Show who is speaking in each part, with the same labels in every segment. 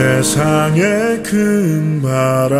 Speaker 1: 세상의 큰 바람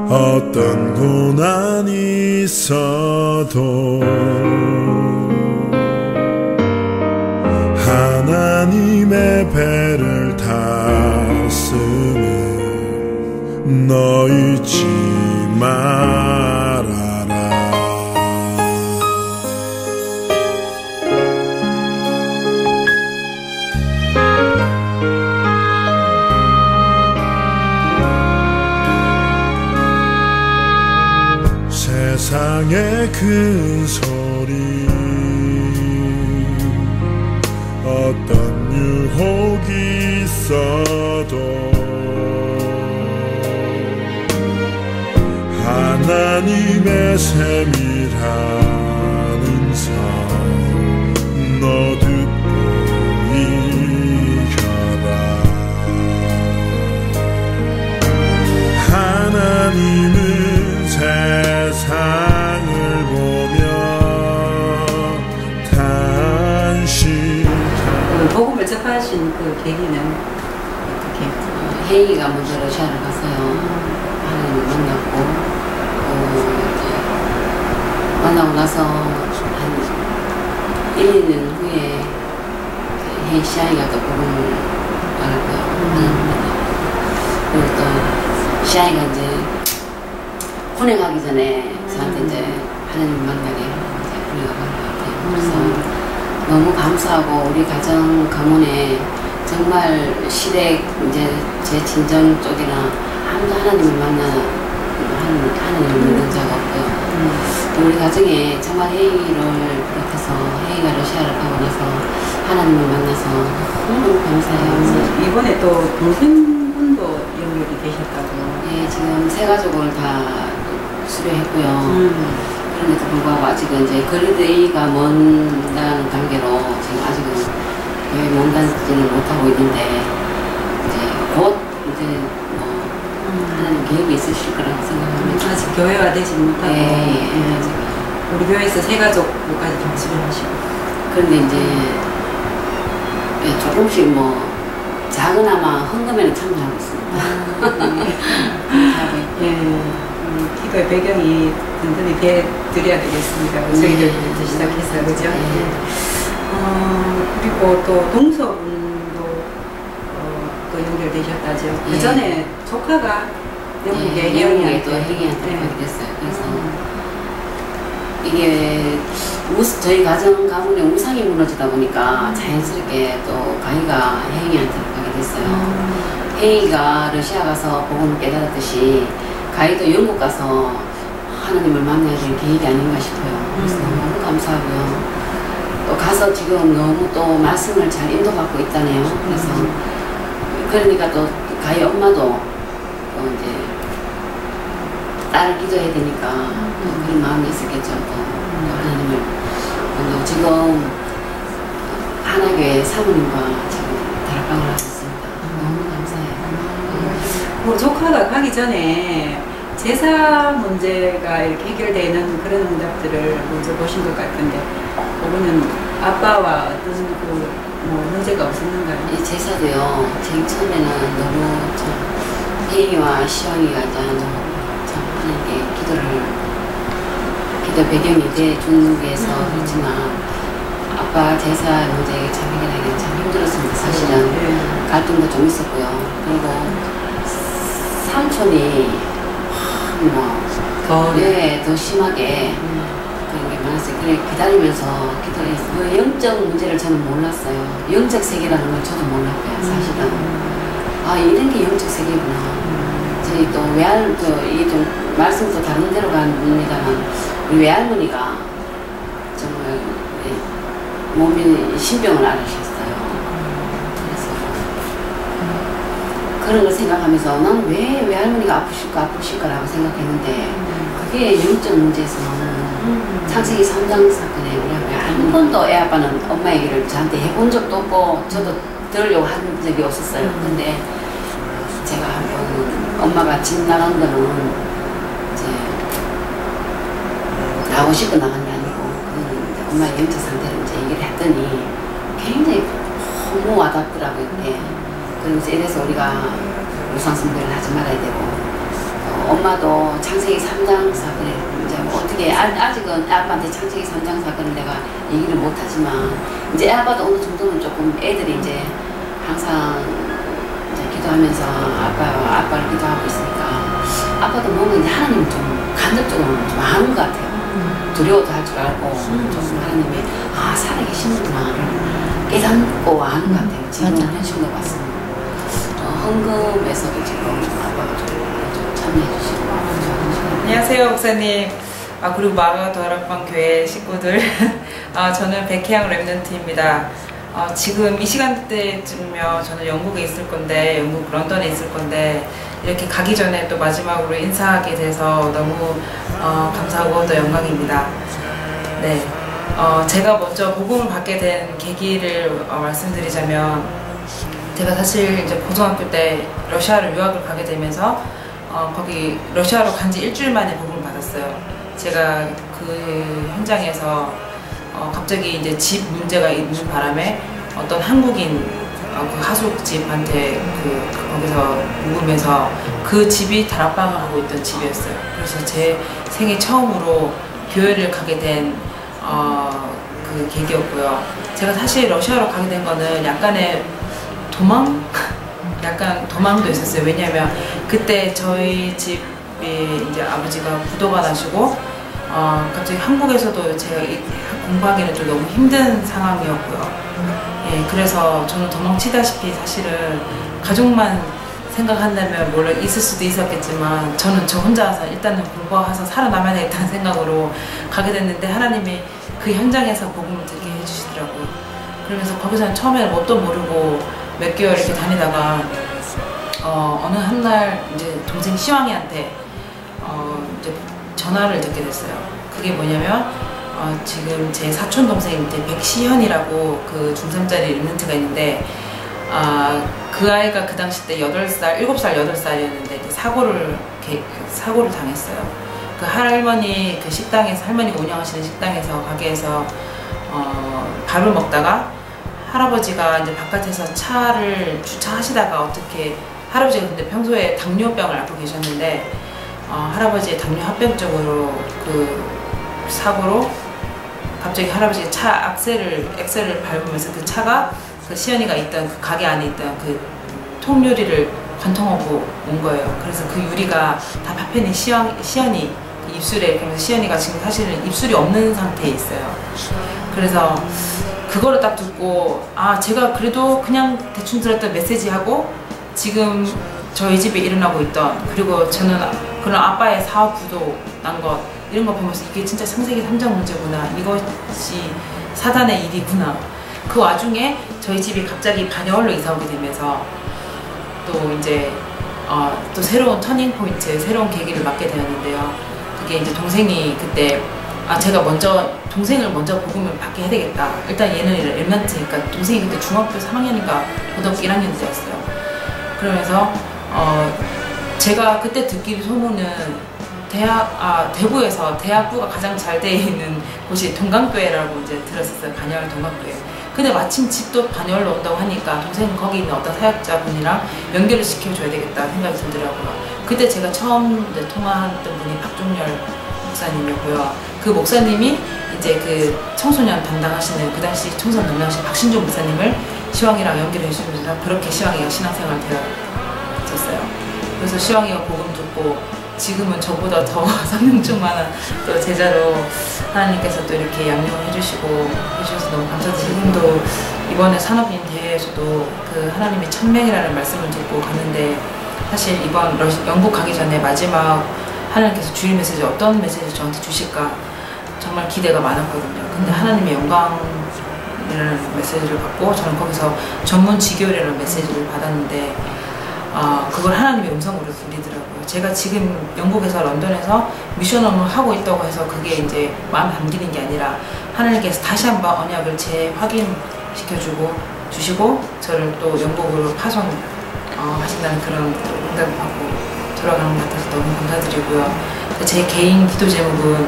Speaker 1: 어떤 고난이 있어도 하나님의 배를 탔으면 너 잊지 말아라. 세상의 큰 소리 어떤 유혹이 있어도 하나님의 세밀한 음성 너 듣고 이겨라. 하나님은 세상을 보며 탄식하라.
Speaker 2: 복음을 접하신 그 계기는 어떻게?
Speaker 3: 혜이가 먼저 러시아를 갔어요. 하나님을 만났고 이제 만나고 나서 한 1, 2년 후에 혜이 시아이가 또 복음을 알았고요. 그리고 또 시아이가 이제 훈행하기 전에 저한테 이제 하나님 만나게 이제 훈행하는 것 같아요. 그래서 너무 감사하고 우리 가정 가문에 정말 시댁 이제 제 친정 쪽이나 아무도 하나님을 하나님을 믿는 자가 없고요. 우리 가정에 정말 혜이를 비롯해서 혜이가 러시아를 가고 나서 하나님을 만나서 너무 감사해요.
Speaker 2: 이번에 또 동생분도 연결이 되셨다고.
Speaker 3: 네, 지금 세 가족을 다 수료했고요. 그런데도 불구하고 아직은 이제 그리드 A가 먼다는 관계로 지금 아직은 교회 몸단지는 못하고 있는데 이제 곧 이제 뭐 하나님 계획이 있으실 거라고 생각합니다.
Speaker 2: 아직 교회화 되지 못하고.
Speaker 3: 예.
Speaker 2: 우리 교회에서 세 가족까지 다 수료하시고.
Speaker 3: 그런데 이제 조금씩 뭐 작은아마 헌금에는 참여하고 있습니다.
Speaker 2: 예. 기도의 배경이 든든히 드려야 되겠습니다. 저희들 시작해서 그죠? 그리고 또 동서분도 또 연결되셨다죠. 그 전에 조카가 영국에
Speaker 3: 혜영이한테 가게 됐어요. 그래서 이게 저희 가문의 우상이 무너지다 보니까 자연스럽게 또 가희가 혜영이한테 가게 됐어요. 혜영이가 러시아 가서 복음을 깨달았듯이 가희도 영국 가서 하나님을 만나야 될 계획이 아닌가 싶어요. 그래서 너무 감사하고요. 또 가서 지금 너무 또 말씀을 잘 인도받고 있다네요. 그래서 그러니까 또 가희 엄마도 또 이제 딸을 기도해야 되니까 또 그런 마음이 있었겠죠. 또 하나님을 지금 하나교회 사모님과 지금 다락방을 하고 있습니다. 너무 감사해요.
Speaker 2: 뭐 조카가 가기 전에 제사 문제가 이렇게 해결되는 그런 응답들을 먼저 보신 것 같은데 그거는 아빠와 어떤 뭐 문제가 없었는가요?
Speaker 3: 이 제사도요. 제일 처음에는 너무 참 혜영이와 시영이가 이제 참 하나님께 기도 배경이 돼준 위해서 그렇지만 아빠 제사 문제 참 해결하기는 참 힘들었습니다. 사실은 갈등도 좀 있었고요. 그리고 삼촌이 더 심하게 그런 게 많았어요. 그래 기다리면서 기도했어요. 그 영적 문제를 저는 몰랐어요. 영적 세계라는 걸 저도 몰랐고요. 사실은 이런 게 영적 세계구나. 저희 또 이게 좀 말씀도 다른 데로 갑니다만 우리 외할머니가 정말 몸이 신병을 앓으셨어요. 그래서 그런 걸 생각하면서 난 왜 외할머니가 아프실까라고 생각했는데 그게 영적 문제에서는 창세기 3장 사건에 우리 한 번도 애 아빠는 엄마 얘기를 저한테 해본 적도 없고 저도 들으려고 한 적이 없었어요. 근데 제가 한번 엄마가 집 나간 거는 이제 나오고 싶고 나간 게 아니고 엄마의 영적 상태를 이제 얘기를 했더니 굉장히 너무 와닿더라고요. 예. 그래서 우리가 우상숭배를 하지 말아야 되고 엄마도 창세기 3장 사건에 이제 뭐 어떻게 아직은 아빠한테 창세기 3장 사건을 내가 얘기를 못하지만 이제 아빠도 어느 정도는 조금 애들이 이제 항상 이제 기도하면서 아빠를 기도하고 있으니까 아빠도 뭔가 이제 하나님 좀 간접적으로 좀 아는 것 같아요. 두려워도 할 줄 알고 좀 하나님이 살아계시는구나 깨닫고 아는 것 같아요. 지금 현실로 봤습니다. 헌금에서도 지금 아빠가 좀 참여해 주시고.
Speaker 4: 안녕하세요, 목사님. 그리고 마가 다락방 교회 식구들. 저는 백혜양 랩런트입니다. 지금 이 시간대쯤이면 저는 영국에 있을 건데, 영국 런던에 있을 건데, 이렇게 가기 전에 또 마지막으로 인사하게 돼서 너무 감사하고 또 영광입니다. 네. 제가 먼저 복음을 받게 된 계기를 말씀드리자면, 제가 사실 이제 고등학교 때 러시아로 유학을 가게 되면서 거기 러시아로 간 지 일주일 만에 복음을 받았어요. 제가 그 현장에서 갑자기 이제 집 문제가 있는 바람에 어떤 한국인 그 하숙집한테 거기서 묵으면서 그 집이 다락방을 하고 있던 집이었어요. 그래서 제 생애 처음으로 교회를 가게 된 그 계기였고요. 제가 사실 러시아로 가게 된 거는 약간의 약간 도망도 있었어요. 왜냐하면 그때 저희 집에 이제 아버지가 부도가 나시고 갑자기 한국에서도 제가 공부하기는 좀 너무 힘든 상황이었고요. 예, 그래서 저는 도망치다시피 사실은 가족만 생각한다면 물론 있을 수도 있었겠지만 저는 저 혼자서 일단은 공부해서 살아남아야 되겠다는 생각으로 가게 됐는데 하나님이 그 현장에서 복음을 듣게 해주시더라고요. 그러면서 거기서는 처음에는 뭣도 모르고 몇 개월 이렇게 다니다가 어느 한날 이제 동생 시왕이한테 이제 전화를 듣게 됐어요. 그게 뭐냐면 지금 제 사촌 동생 백시현이라고 그 중3짜리 랩런트가 있는데 그 아이가 그 당시 때 8살, 7살, 8살이었는데 사고를 당했어요. 그 할머니 그 식당에서 할머니가 운영하시는 식당에서 가게에서 밥을 먹다가 할아버지가 이제 바깥에서 차를 주차하시다가 어떻게 할아버지가 근데 평소에 당뇨병을 앓고 계셨는데 할아버지의 당뇨 합병증으로 그 사고로 갑자기 할아버지가 차 엑셀을 밟으면서 그 차가 그 시연이가 있던 그 가게 안에 있던 그 통유리를 관통하고 온 거예요. 그래서 그 유리가 다 파편이 시연이 입술에, 그러면서 시연이가 지금 사실은 입술이 없는 상태에 있어요. 그래서 그거를 딱 듣고 제가 그래도 그냥 대충 들었던 메시지하고 지금 저희 집에 일어나고 있던, 그리고 저는 그런 아빠의 사업 부도 난 것 이런 거 보면서 이게 진짜 창세기 3장 문제구나, 이것이 사단의 일이구나. 그 와중에 저희 집이 갑자기 반여월로 이사 오게 되면서 또 이제 또 새로운 터닝 포인트, 새로운 계기를 맞게 되었는데요. 그게 이제 동생이 그때 제가 동생을 먼저 복음을 받게 해야 되겠다. 일단 얘는 랩런트니까, 동생이 그때 중학교 3학년인가 고등학교 1학년 때였어요. 그러면서 제가 그때 듣기 소문은 대구에서 대학부가 가장 잘 돼 있는 곳이 동강교회라고 이제 들었었어요. 반여월 동강교회. 근데 마침 집도 반여월로 온다고 하니까 동생 거기 있는 어떤 사역자분이랑 연결을 시켜줘야 되겠다 생각이 들더라고요. 그때 제가 처음 이제 통화했던 분이 박종열 목사님이었고요. 그 목사님이 이제 그 청소년 담당하시는, 그 당시 청소년 담당하시는 박신종 목사님을 시왕이랑 연결해 주시면서 그렇게 시왕이가 신앙생활 되었었어요. 그래서 시왕이가 복음 듣고 지금은 저보다 더 성령충만한 또 제자로 하나님께서 또 이렇게 양육을 해주시고 해주셔서 너무 감사드리고, 지금도 이번에 산업인 대회에서도 그 하나님의 천명이라는 말씀을 듣고 갔는데, 사실 이번 영국 가기 전에 마지막 하나님께서 주일 메시지 어떤 메시지 저한테 주실까 정말 기대가 많았거든요. 근데 하나님의 영광이라는 메시지를 받고 저는 거기서 전문 지교회라는 메시지를 받았는데 그걸 하나님의 음성으로 들리더라고요. 제가 지금 영국에서 런던에서 미션 업무를 하고 있다고 해서 그게 이제 마음에 담기는 게 아니라 하나님께서 다시 한번 언약을 주시고 저를 또 영국으로 하신다는 그런 응답을 받고 돌아가는 것 같아서 너무 감사드리고요. 제 개인 기도 제목은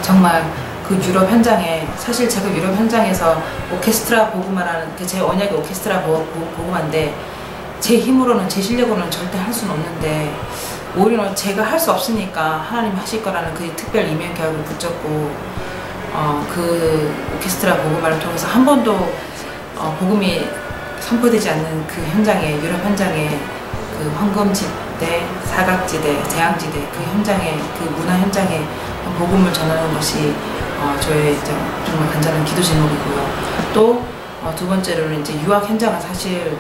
Speaker 4: 정말 그 유럽 현장에 사실 제가 유럽 현장에서 오케스트라 보고만하는 제 언약이 오케스트라 보고만인데 제 힘으로는 제 실력으로는 절대 할 수는 없는데 오히려 제가 할 수 없으니까 하나님 하실 거라는 그 특별 이면 계약을 붙잡고 그 오케스트라 보고만을 통해서 한 번도 복음이 선포되지 않는 그 현장에 유럽 현장에 그 황금지대, 사각지대, 재앙지대 그 현장에 그 문화 현장에 복음을 전하는 것이 저의 정말 간절한 기도 제목이고요. 또 두 번째로는 이제 유학 현장은 사실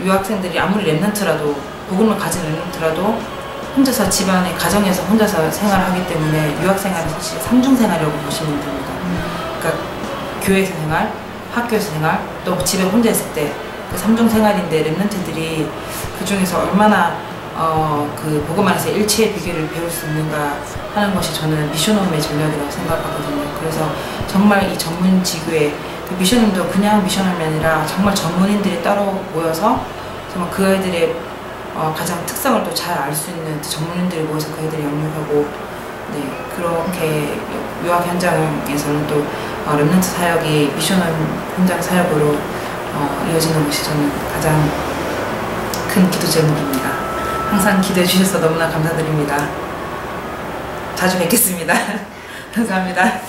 Speaker 4: 유학생들이 아무리 랩런트라도 복음을 가진 랩런트라도 혼자서 집안의 가정에서 혼자서 생활하기 때문에 유학 생활은 사실 삼중 생활이라고 보시면 됩니다. 그러니까 교회에서 생활, 학교에서 생활, 또 집에 혼자 있을 때 그 삼중 생활인데 랩런트들이 그 중에서 얼마나 그 복음 안에서 일체의 비결을 배울 수 있는가 하는 것이 저는 미션홈의 전략이라고 생각하거든요. 그래서 정말 이 전문 지교회 그 미션홈도 그냥 미션홈이 아니라 정말 전문인들이 따로 모여서 정말 그 아이들의 가장 특성을 또 잘 알 수 있는 전문인들이 모여서 그 아이들을 영육하고 네 그렇게 유학 현장에서는 또 랩런트 사역이 미션홈 현장 사역으로 이어지는 것이 저는 가장 큰 기도 제목입니다. 항상 기도해 주셔서 너무나 감사드립니다. 자주 뵙겠습니다. 감사합니다.